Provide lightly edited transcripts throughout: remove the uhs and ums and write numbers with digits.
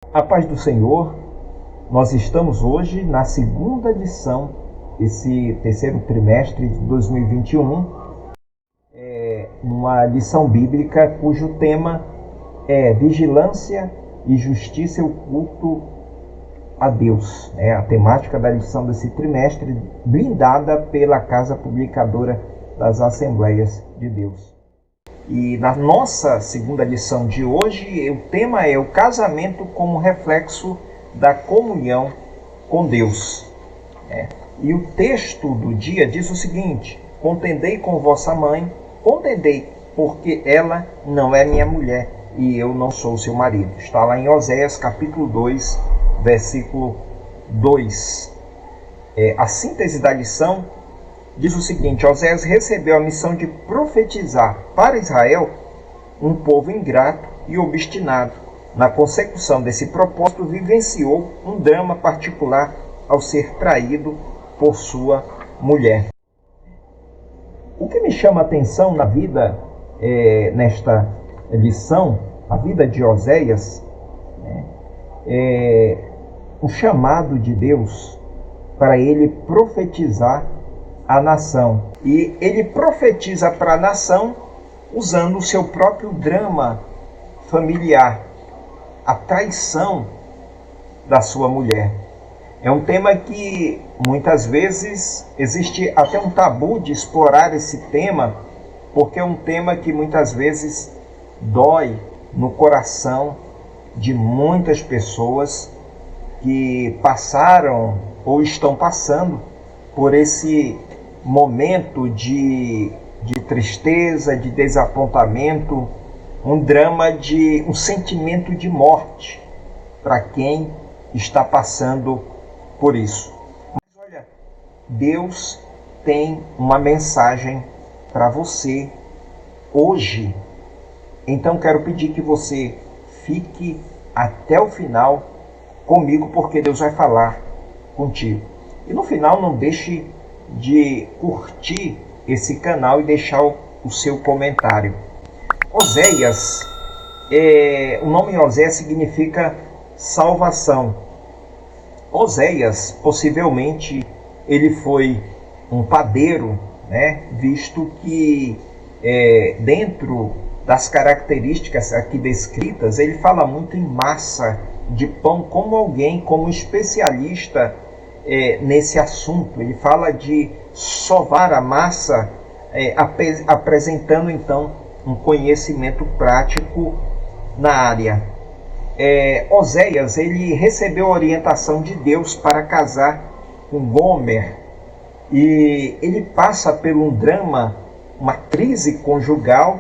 A paz do Senhor, nós estamos hoje na segunda lição desse terceiro trimestre de 2021, uma lição bíblica cujo tema é vigilância e justiça e o culto a Deus. A temática da lição desse trimestre, blindada pela Casa Publicadora das Assembleias de Deus. E na nossa segunda lição de hoje, o tema é o casamento como reflexo da comunhão com Deus. E o texto do dia diz o seguinte: contendei com vossa mãe, contendei, porque ela não é minha mulher e eu não sou seu marido. Está lá em Oséias capítulo 2, versículo 2. A síntese da lição diz o seguinte: Oséias recebeu a missão de profetizar para Israel, um povo ingrato e obstinado. Na consecução desse propósito, vivenciou um drama particular ao ser traído por sua mulher. O que me chama a atenção na vida, nesta lição, a vida de Oséias, é o chamado de Deus para ele profetizar a nação. E ele profetiza para a nação usando o seu próprio drama familiar, a traição da sua mulher. É um tema que muitas vezes existe até um tabu de explorar esse tema, porque é um tema que muitas vezes dói no coração de muitas pessoas que passaram ou estão passando por esse momento de tristeza, de desapontamento, um drama de um sentimento de morte para quem está passando por isso. Mas olha, Deus tem uma mensagem para você hoje. Então quero pedir que você fique até o final comigo, porque Deus vai falar contigo. E no final não deixe de curtir esse canal e deixar o seu comentário. Oséias, o nome Oséias significa salvação. Oséias, possivelmente, ele foi um padeiro, visto que dentro das características aqui descritas, ele fala muito em massa de pão, como especialista nesse assunto. Ele fala de sovar a massa, apresentando então um conhecimento prático na área. Oséias, ele recebeu a orientação de Deus para casar com Gomer, e ele passa por um drama, uma crise conjugal.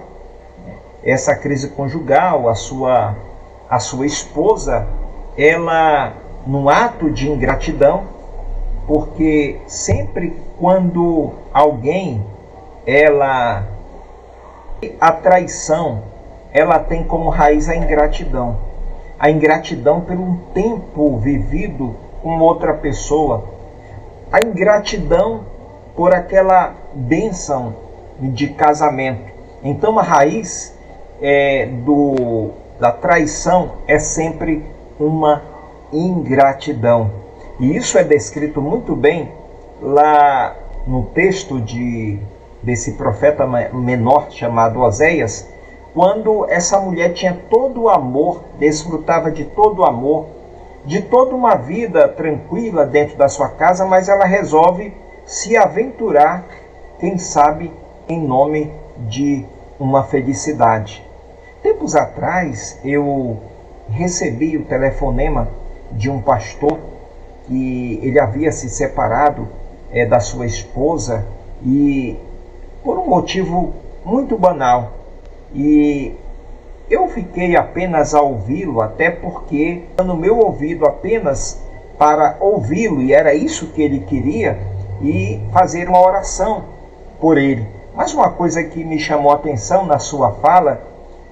Essa crise conjugal, a sua esposa, ela, num ato de ingratidão, porque sempre quando alguém, a traição, ela tem como raiz a ingratidão pelo tempo vivido com outra pessoa, a ingratidão por aquela bênção de casamento. Então a raiz da traição é sempre uma ingratidão. E isso é descrito muito bem lá no texto desse profeta menor chamado Oséias, quando essa mulher tinha todo o amor, desfrutava de todo o amor, de toda uma vida tranquila dentro da sua casa, mas ela resolve se aventurar, quem sabe, em nome de uma felicidade. Tempos atrás, eu recebi o telefonema de um pastor que ele havia se separado da sua esposa, e por um motivo muito banal. E eu fiquei apenas a ouvi-lo, até porque no meu ouvido apenas para ouvi-lo, e era isso que ele queria, e fazer uma oração por ele. Mas uma coisa que me chamou a atenção na sua fala,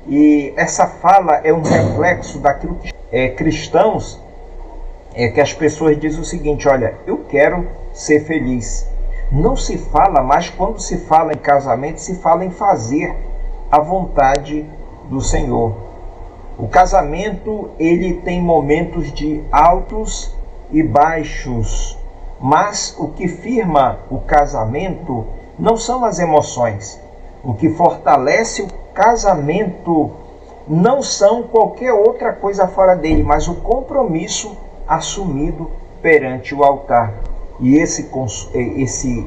e essa fala é um reflexo daquilo que cristãos, que as pessoas dizem o seguinte: olha, eu quero ser feliz. Não se fala mais, quando se fala em casamento, se fala em fazer a vontade do Senhor. O casamento, ele tem momentos de altos e baixos, mas o que firma o casamento não são as emoções. O que fortalece o casamento não são qualquer outra coisa fora dele, mas o compromisso assumido perante o altar. E esse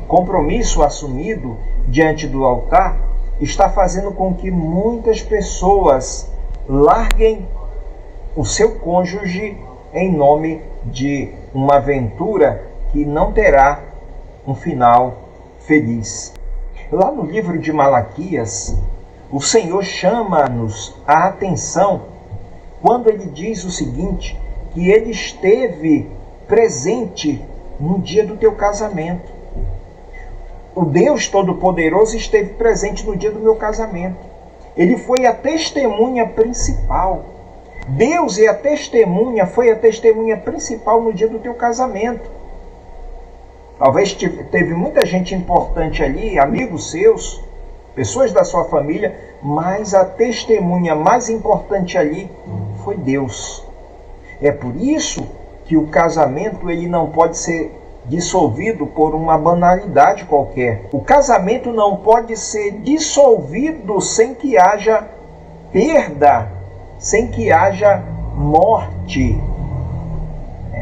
compromisso assumido diante do altar está fazendo com que muitas pessoas larguem o seu cônjuge em nome de uma aventura que não terá um final feliz. Lá no livro de Malaquias, o Senhor chama-nos a atenção quando ele diz o seguinte, que ele esteve presente no dia do teu casamento. O Deus Todo-Poderoso esteve presente no dia do meu casamento. Ele foi a testemunha principal. Deus foi a testemunha principal no dia do teu casamento. Talvez teve muita gente importante ali, amigos seus, pessoas da sua família, mas a testemunha mais importante ali foi Deus. É por isso que o casamento ele não pode ser dissolvido por uma banalidade qualquer. O casamento não pode ser dissolvido sem que haja perda, sem que haja morte.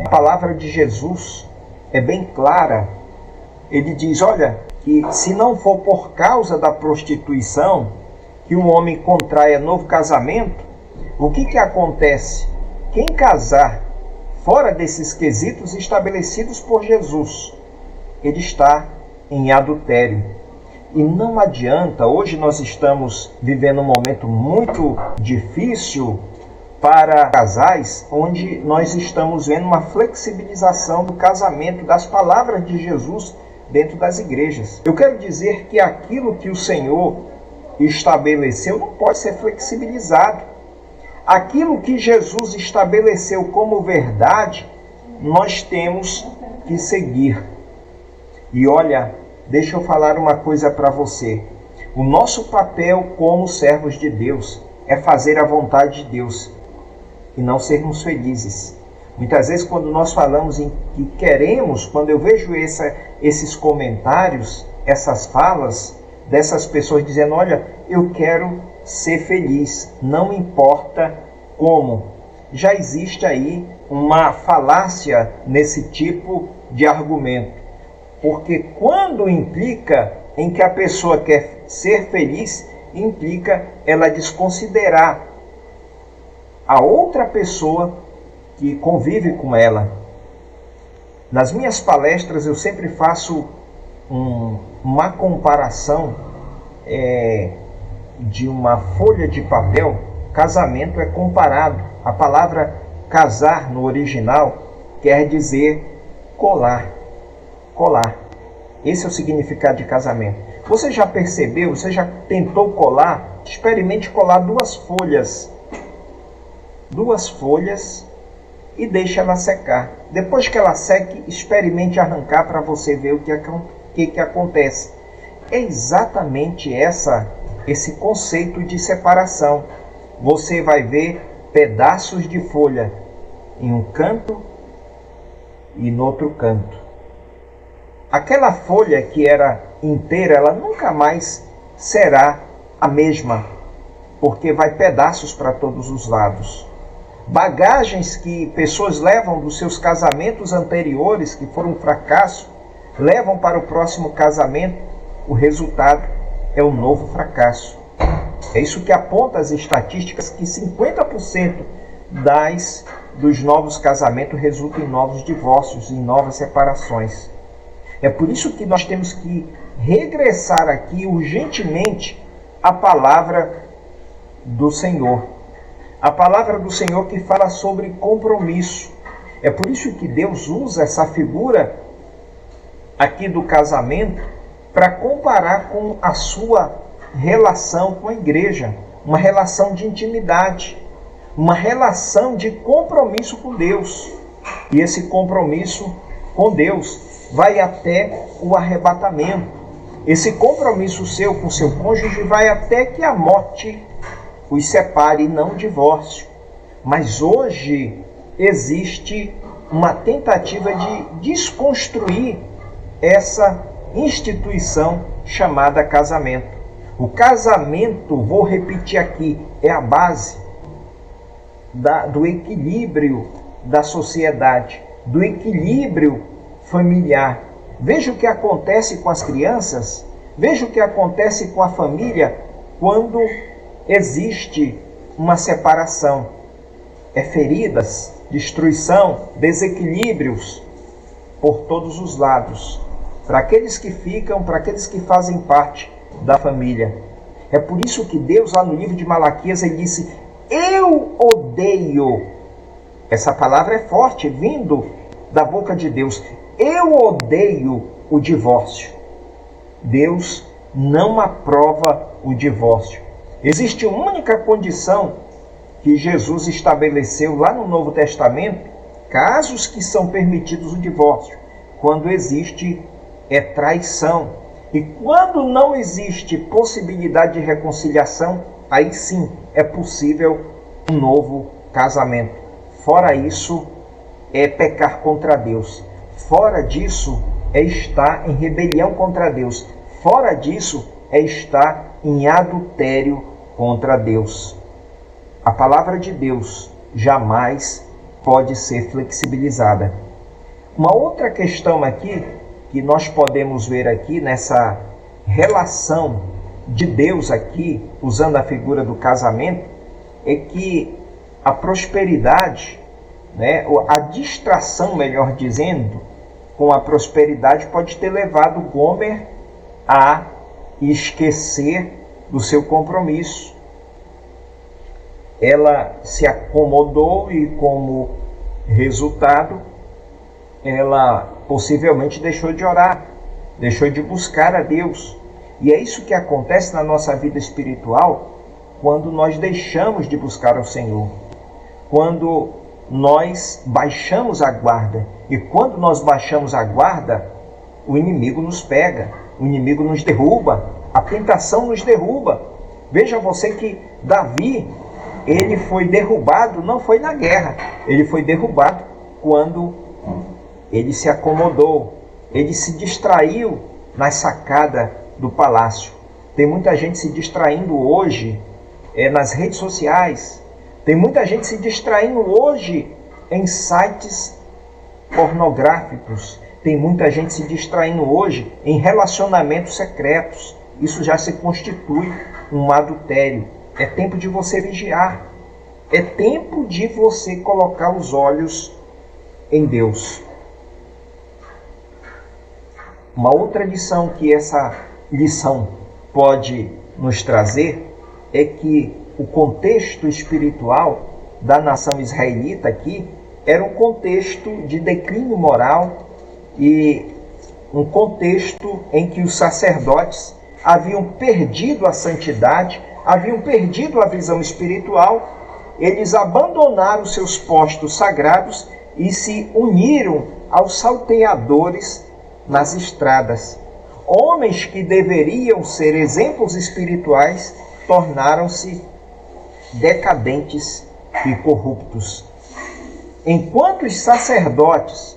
A palavra de Jesus é bem clara. Ele diz, olha, que se não for por causa da prostituição que um homem contraia novo casamento, o que acontece? Quem casar fora desses quesitos estabelecidos por Jesus, ele está em adultério. E não adianta, hoje nós estamos vivendo um momento muito difícil para casais, onde nós estamos vendo uma flexibilização do casamento, das palavras de Jesus dentro das igrejas. Eu quero dizer que aquilo que o Senhor estabeleceu não pode ser flexibilizado. Aquilo que Jesus estabeleceu como verdade, nós temos que seguir. E olha, deixa eu falar uma coisa para você. O nosso papel como servos de Deus é fazer a vontade de Deus e não sermos felizes. Muitas vezes quando nós falamos em que queremos, quando eu vejo esses comentários, essas falas dessas pessoas dizendo, olha, eu quero ser feliz, não importa como. Já existe aí uma falácia nesse tipo de argumento. Porque quando implica em que a pessoa quer ser feliz, implica ela desconsiderar a outra pessoa que convive com ela. Nas minhas palestras eu sempre faço uma comparação de uma folha de papel. Casamento é comparado. A palavra casar no original quer dizer colar. Colar. Esse é o significado de casamento. Você já percebeu, você já tentou colar? Experimente colar duas folhas e deixe ela secar. Depois que ela seque, experimente arrancar para você ver o que acontece. É exatamente esse conceito de separação. Você vai ver pedaços de folha em um canto e no outro canto. Aquela folha que era inteira, ela nunca mais será a mesma, porque vai pedaços para todos os lados. Bagagens que pessoas levam dos seus casamentos anteriores, que foram um fracasso, levam para o próximo casamento, o resultado é um novo fracasso. É isso que aponta as estatísticas, que 50% dos novos casamentos resultam em novos divórcios, em novas separações. É por isso que nós temos que regressar aqui urgentemente à palavra do Senhor. A palavra do Senhor que fala sobre compromisso. É por isso que Deus usa essa figura aqui do casamento para comparar com a sua relação com a igreja. Uma relação de intimidade. Uma relação de compromisso com Deus. E esse compromisso com Deus vai até o arrebatamento. Esse compromisso seu com seu cônjuge vai até que a morte os separe, e não o divórcio. Mas hoje existe uma tentativa de desconstruir essa instituição chamada casamento. O casamento, vou repetir aqui, é a base do equilíbrio da sociedade, do equilíbrio familiar. Veja o que acontece com as crianças, veja o que acontece com a família quando existe uma separação. É feridas, destruição, desequilíbrios por todos os lados. Para aqueles que ficam, para aqueles que fazem parte da família. É por isso que Deus, lá no livro de Malaquias, ele disse: eu odeio. Essa palavra é forte, vindo da boca de Deus. Eu odeio o divórcio. Deus não aprova o divórcio. Existe uma única condição que Jesus estabeleceu lá no Novo Testamento, casos que são permitidos o divórcio, quando existe traição. E quando não existe possibilidade de reconciliação, aí sim é possível um novo casamento. Fora isso, é pecar contra Deus. Fora disso, é estar em rebelião contra Deus. Fora disso, é estar em adultério contra Deus. A palavra de Deus jamais pode ser flexibilizada. Uma outra questão aqui, que nós podemos ver aqui nessa relação de Deus aqui, usando a figura do casamento, é que a prosperidade, a distração, melhor dizendo, com a prosperidade pode ter levado Gomer a esquecer do seu compromisso. Ela se acomodou e, como resultado, ela possivelmente deixou de orar, deixou de buscar a Deus. E é isso que acontece na nossa vida espiritual quando nós deixamos de buscar ao Senhor. Quando nós baixamos a guarda. E quando nós baixamos a guarda, o inimigo nos pega, o inimigo nos derruba, a tentação nos derruba. Veja você que Davi, ele foi derrubado, não foi na guerra, ele foi derrubado quando ele se acomodou, ele se distraiu na sacada do palácio. Tem muita gente se distraindo hoje nas redes sociais, tem muita gente se distraindo hoje em sites pornográficos, tem muita gente se distraindo hoje em relacionamentos secretos. Isso já se constitui um adultério. É tempo de você vigiar. É tempo de você colocar os olhos em Deus. Uma outra lição que essa lição pode nos trazer é que o contexto espiritual da nação israelita aqui era um contexto de declínio moral e um contexto em que os sacerdotes haviam perdido a santidade, haviam perdido a visão espiritual. Eles abandonaram seus postos sagrados e se uniram aos salteadores nas estradas. Homens que deveriam ser exemplos espirituais tornaram-se decadentes e corruptos. Enquanto os sacerdotes,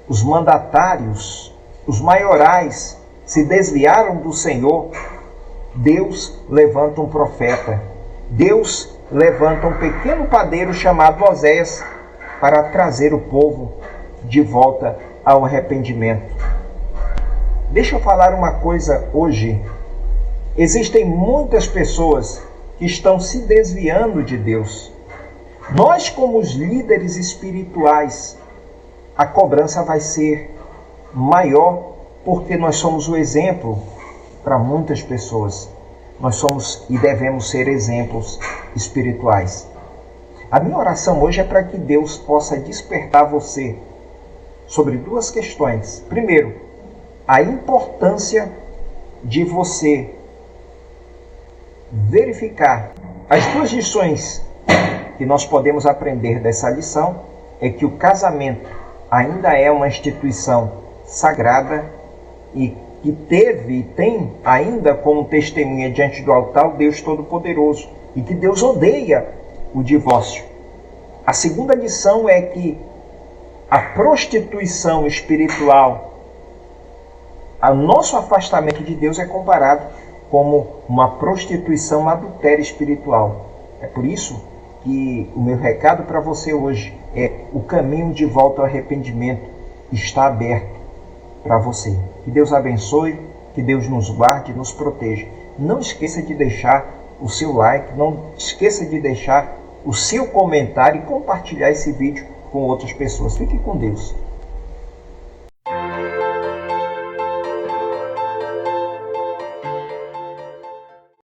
os mandatários, os maiorais se desviaram do Senhor, Deus levanta um profeta. Deus levanta um pequeno padeiro chamado Oséias para trazer o povo de volta ao arrependimento. Deixa eu falar uma coisa hoje. Existem muitas pessoas que estão se desviando de Deus. Nós, como os líderes espirituais, a cobrança vai ser maior porque nós somos o exemplo para muitas pessoas. Nós somos e devemos ser exemplos espirituais. A minha oração hoje é para que Deus possa despertar você sobre duas questões. Primeiro, a importância de você verificar as duas lições que nós podemos aprender dessa lição é que o casamento ainda é uma instituição sagrada e que teve e tem ainda como testemunha diante do altar o Deus Todo-Poderoso, e que Deus odeia o divórcio. A segunda lição é que a prostituição espiritual, o nosso afastamento de Deus é comparado como uma prostituição, um adultério espiritual. É por isso que o meu recado para você hoje é: o caminho de volta ao arrependimento está aberto para você. Que Deus abençoe, que Deus nos guarde e nos proteja. Não esqueça de deixar o seu like, não esqueça de deixar o seu comentário e compartilhar esse vídeo com outras pessoas. Fique com Deus.